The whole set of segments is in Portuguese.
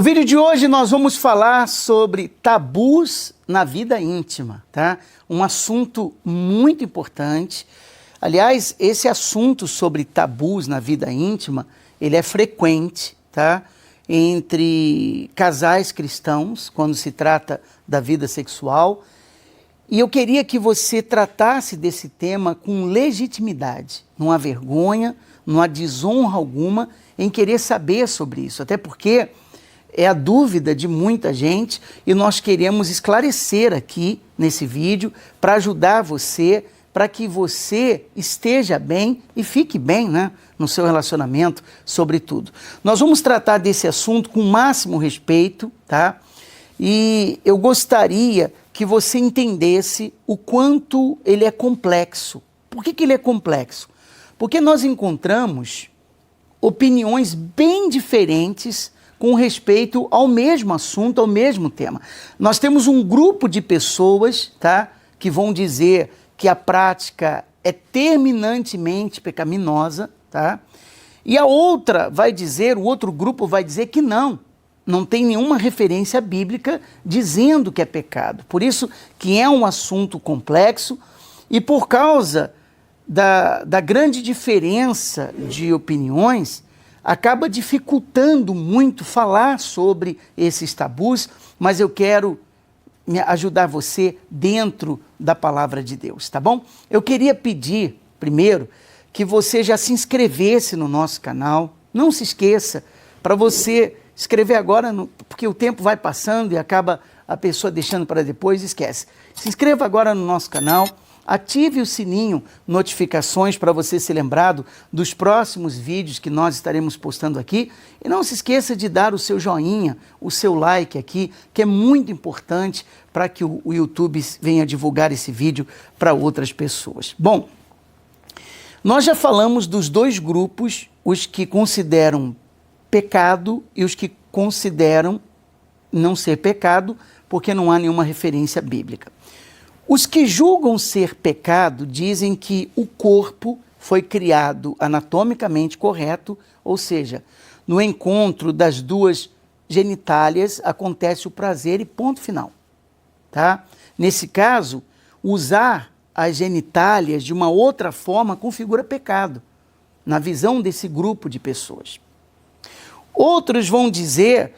O vídeo de hoje nós vamos falar sobre tabus na vida íntima, tá? Um assunto muito importante. Aliás, esse assunto sobre tabus na vida íntima, ele é frequente, tá? Entre casais cristãos, quando se trata da vida sexual. E eu queria que você tratasse desse tema com legitimidade. Não há vergonha, não há desonra alguma em querer saber sobre isso. Até porque é a dúvida de muita gente e nós queremos esclarecer aqui nesse vídeo para ajudar você, para que você esteja bem e fique bem, né, no seu relacionamento, sobretudo. Nós vamos tratar desse assunto com o máximo respeito, tá? E eu gostaria que você entendesse o quanto ele é complexo. Por que ele é complexo? Porque nós encontramos opiniões bem diferentes com respeito ao mesmo assunto, ao mesmo tema. Nós temos um grupo de pessoas, tá, que vão dizer que a prática é terminantemente pecaminosa, tá? E a outra vai dizer, o outro grupo vai dizer que não tem nenhuma referência bíblica dizendo que é pecado. Por isso que é um assunto complexo e por causa da grande diferença de opiniões, acaba dificultando muito falar sobre esses tabus, mas eu quero ajudar você dentro da palavra de Deus, tá bom? Eu queria pedir, primeiro, que você já se inscrevesse no nosso canal. Não se esqueça, para você escrever agora, porque o tempo vai passando e acaba a pessoa deixando para depois, esquece. Se inscreva agora no nosso canal, ative o sininho, notificações para você ser lembrado dos próximos vídeos que nós estaremos postando aqui. E não se esqueça de dar o seu joinha, o seu like aqui, que é muito importante para que o YouTube venha divulgar esse vídeo para outras pessoas. Bom, nós já falamos dos dois grupos, os que consideram pecado e os que consideram não ser pecado, porque não há nenhuma referência bíblica. Os que julgam ser pecado dizem que o corpo foi criado anatomicamente correto, ou seja, no encontro das duas genitálias acontece o prazer e ponto final, tá? Nesse caso, usar as genitálias de uma outra forma configura pecado, na visão desse grupo de pessoas. Outros vão dizer,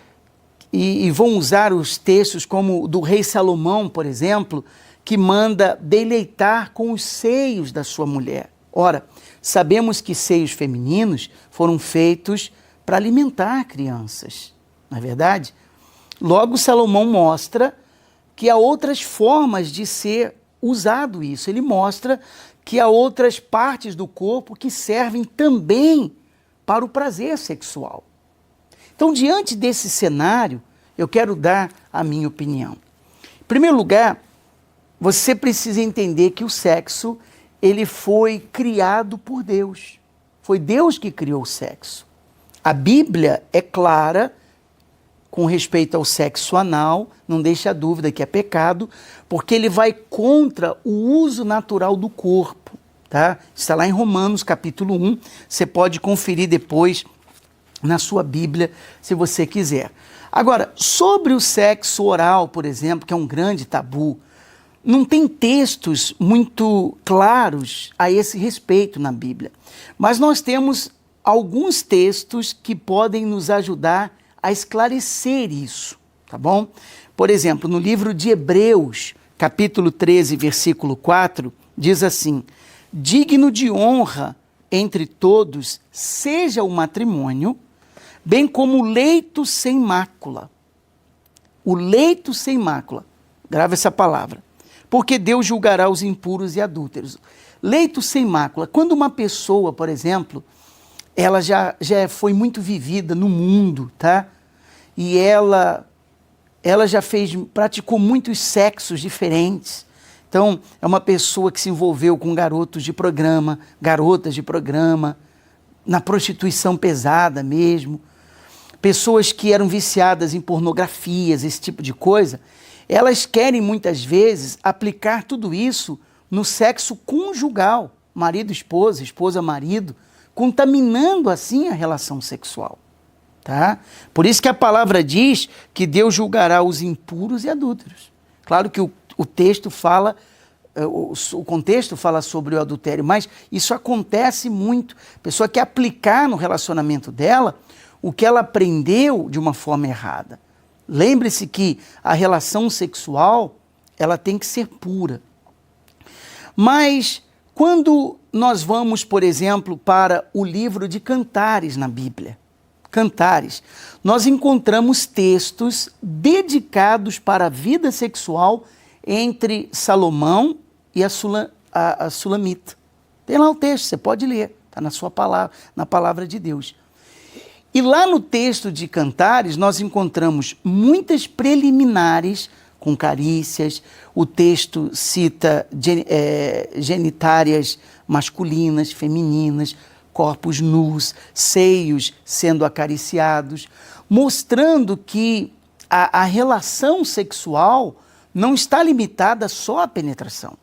e vão usar os textos como o do rei Salomão, por exemplo, que manda deleitar com os seios da sua mulher. Ora, sabemos que seios femininos foram feitos para alimentar crianças, não é verdade? Logo, Salomão mostra que há outras formas de ser usado isso. Ele mostra que há outras partes do corpo que servem também para o prazer sexual. Então, diante desse cenário, eu quero dar a minha opinião. Em primeiro lugar, você precisa entender que o sexo, ele foi criado por Deus. Foi Deus que criou o sexo. A Bíblia é clara com respeito ao sexo anal, não deixa dúvida que é pecado, porque ele vai contra o uso natural do corpo, tá? Está lá em Romanos capítulo 1, você pode conferir depois na sua Bíblia, se você quiser. Agora, sobre o sexo oral, por exemplo, que é um grande tabu, não tem textos muito claros a esse respeito na Bíblia. Mas nós temos alguns textos que podem nos ajudar a esclarecer isso, tá bom? Por exemplo, no livro de Hebreus, capítulo 13, versículo 4, diz assim: digno de honra entre todos seja o matrimônio, bem como o leito sem mácula. O leito sem mácula. Grava essa palavra. Porque Deus julgará os impuros e adúlteros. Leito sem mácula. Quando uma pessoa, por exemplo, ela já foi muito vivida no mundo, tá? E ela já praticou muitos sexos diferentes. Então, é uma pessoa que se envolveu com garotas de programa, na prostituição pesada mesmo. Pessoas que eram viciadas em pornografias, esse tipo de coisa, elas querem muitas vezes aplicar tudo isso no sexo conjugal, marido, esposa, esposa, marido, contaminando assim a relação sexual. tá? Por isso que a palavra diz que Deus julgará os impuros e adúlteros. Claro que o texto fala, o contexto fala sobre o adultério, mas isso acontece muito. A pessoa quer aplicar no relacionamento dela o que ela aprendeu de uma forma errada. Lembre-se que a relação sexual, ela tem que ser pura. Mas quando nós vamos, por exemplo, para o livro de Cantares na Bíblia, Cantares, nós encontramos textos dedicados para a vida sexual entre Salomão e a Sulamita. Tem lá o texto, você pode ler, está na sua palavra, na palavra de Deus. E lá no texto de Cantares, nós encontramos muitas preliminares com carícias, o texto cita genitárias masculinas, femininas, corpos nus, seios sendo acariciados, mostrando que a relação sexual não está limitada só à penetração,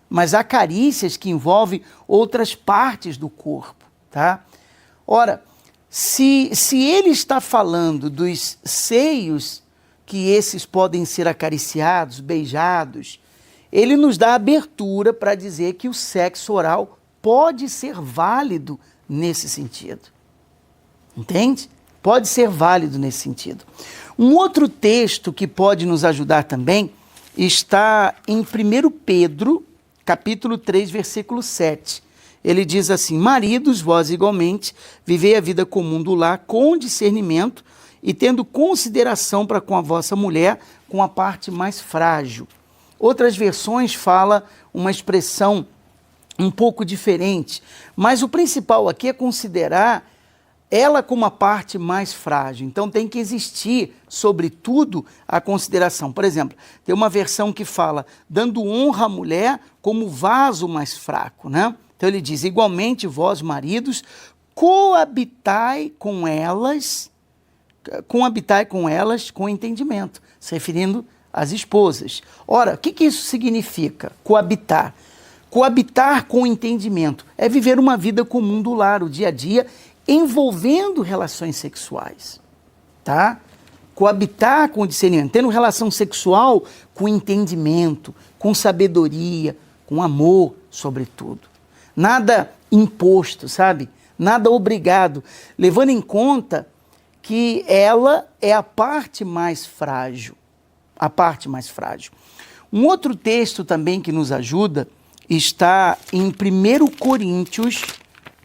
mas há carícias que envolvem outras partes do corpo, tá? Ora, se ele está falando dos seios, que esses podem ser acariciados, beijados, ele nos dá abertura para dizer que o sexo oral pode ser válido nesse sentido. Entende? Pode ser válido nesse sentido. Um outro texto que pode nos ajudar também está em 1 Pedro, capítulo 3, versículo 7. Ele diz assim: maridos, vós igualmente, vivei a vida comum do lar com discernimento e tendo consideração para com a vossa mulher, com a parte mais frágil. Outras versões falam uma expressão um pouco diferente, mas o principal aqui é considerar ela como a parte mais frágil. Então tem que existir, sobretudo, a consideração. Por exemplo, tem uma versão que fala, dando honra à mulher como vaso mais fraco, né? Então ele diz, igualmente vós, maridos, coabitai com elas com entendimento, se referindo às esposas. Ora, o que isso significa, coabitar? Coabitar com entendimento é viver uma vida comum do lar, o dia a dia, envolvendo relações sexuais, tá? Coabitar com discernimento, tendo relação sexual com entendimento, com sabedoria, com amor, sobretudo. Nada imposto, sabe? Nada obrigado, levando em conta que ela é a parte mais frágil, a parte mais frágil. Um outro texto também que nos ajuda está em 1 Coríntios,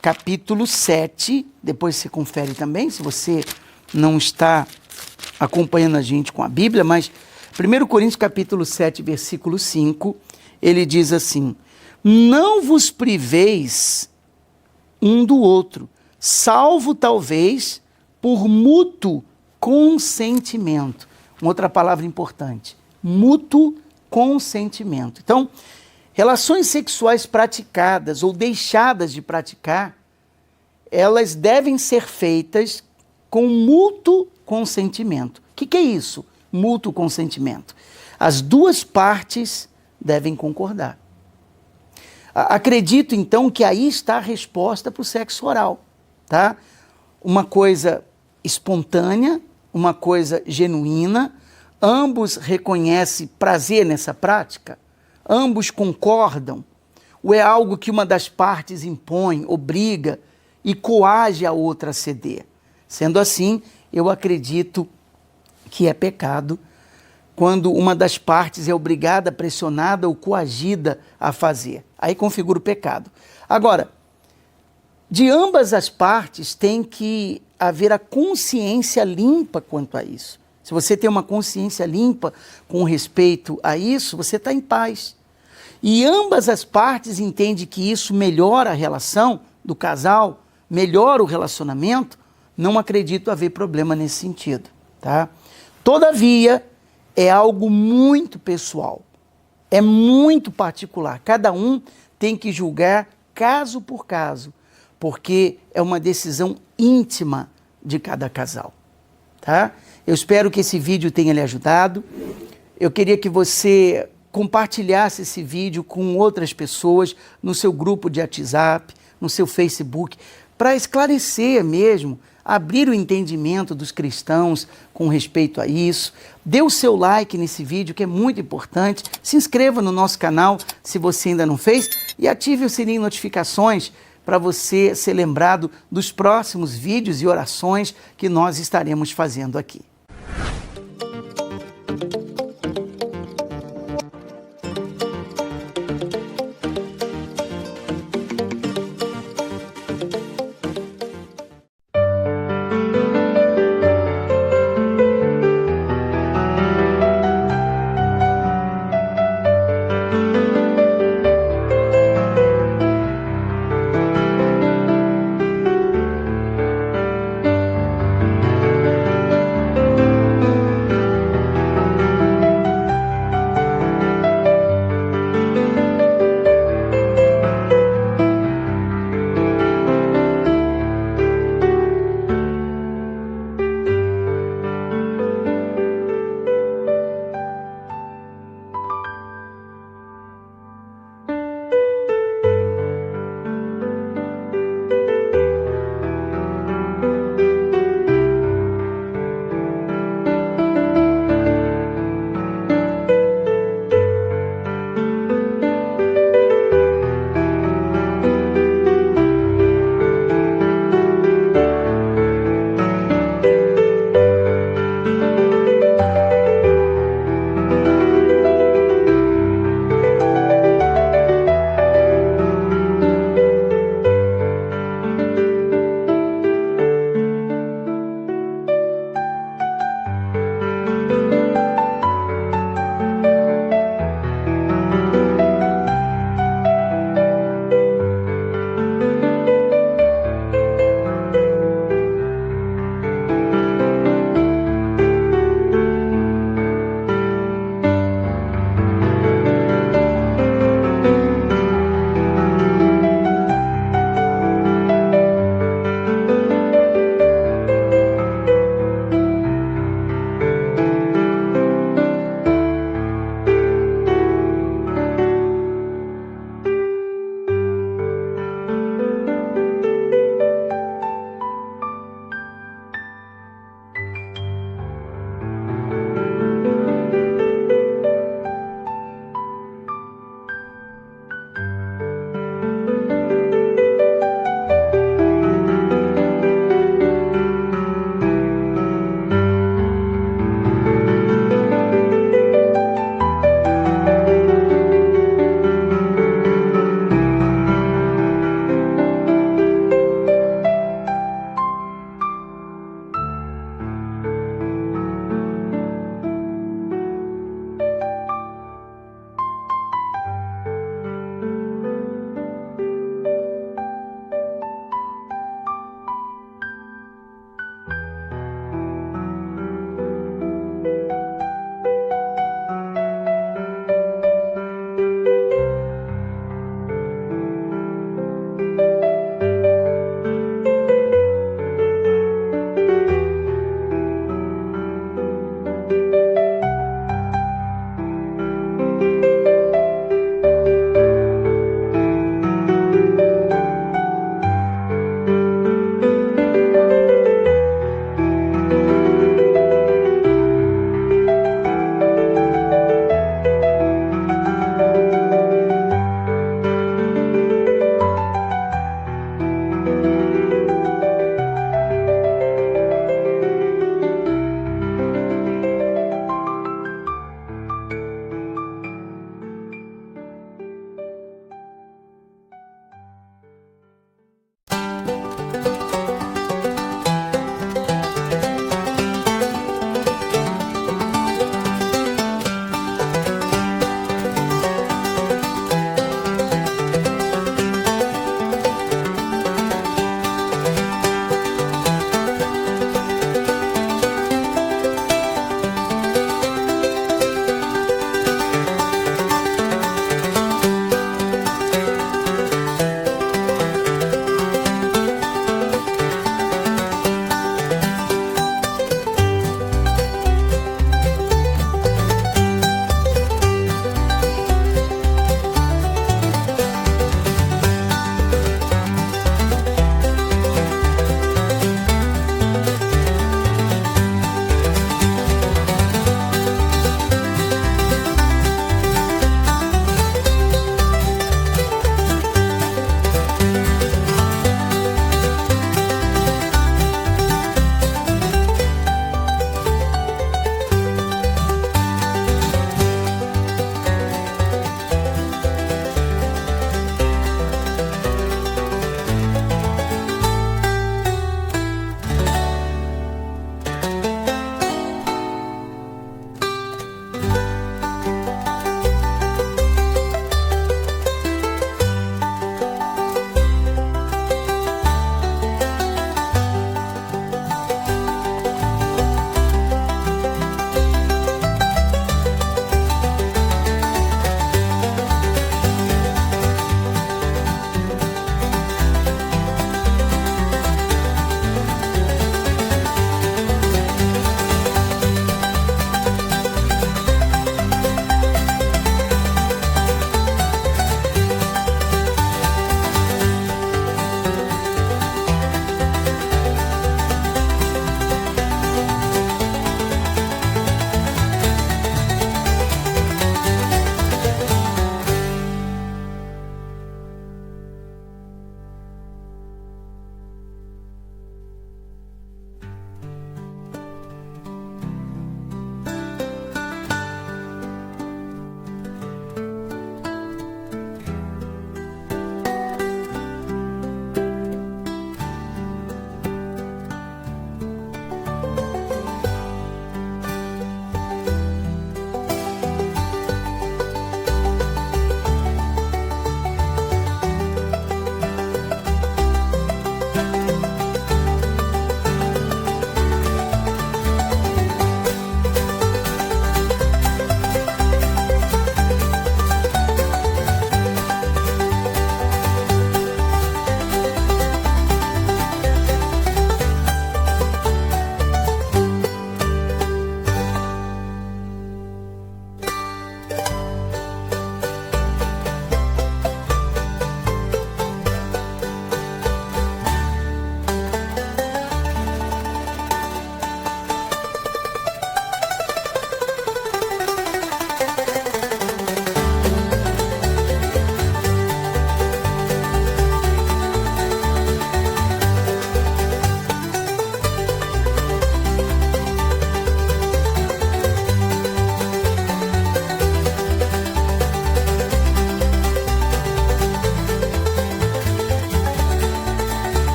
capítulo 7, depois você confere também, se você não está acompanhando a gente com a Bíblia, mas 1 Coríntios, capítulo 7, versículo 5, ele diz assim, não vos priveis um do outro, salvo talvez por mútuo consentimento. Uma outra palavra importante, mútuo consentimento. Então, relações sexuais praticadas ou deixadas de praticar, elas devem ser feitas com mútuo consentimento. O que é isso? Mútuo consentimento. As duas partes devem concordar. Acredito, então, que aí está a resposta para o sexo oral, tá? Uma coisa espontânea, uma coisa genuína, ambos reconhecem prazer nessa prática, ambos concordam, ou é algo que uma das partes impõe, obriga e coage a outra a ceder. Sendo assim, eu acredito que é pecado quando uma das partes é obrigada, pressionada ou coagida a fazer. Aí configura o pecado. Agora, de ambas as partes tem que haver a consciência limpa quanto a isso. Se você tem uma consciência limpa com respeito a isso, você está em paz. E ambas as partes entendem que isso melhora a relação do casal, melhora o relacionamento, não acredito haver problema nesse sentido, tá? Todavia, é algo muito pessoal, é muito particular. Cada um tem que julgar caso por caso, porque é uma decisão íntima de cada casal, tá? Eu espero que esse vídeo tenha lhe ajudado. Eu queria que você compartilhasse esse vídeo com outras pessoas no seu grupo de WhatsApp, no seu Facebook, para esclarecer mesmo abrir o entendimento dos cristãos com respeito a isso. Dê o seu like nesse vídeo, que é muito importante. Se inscreva no nosso canal, se você ainda não fez, e ative o sininho de notificações para você ser lembrado dos próximos vídeos e orações que nós estaremos fazendo aqui.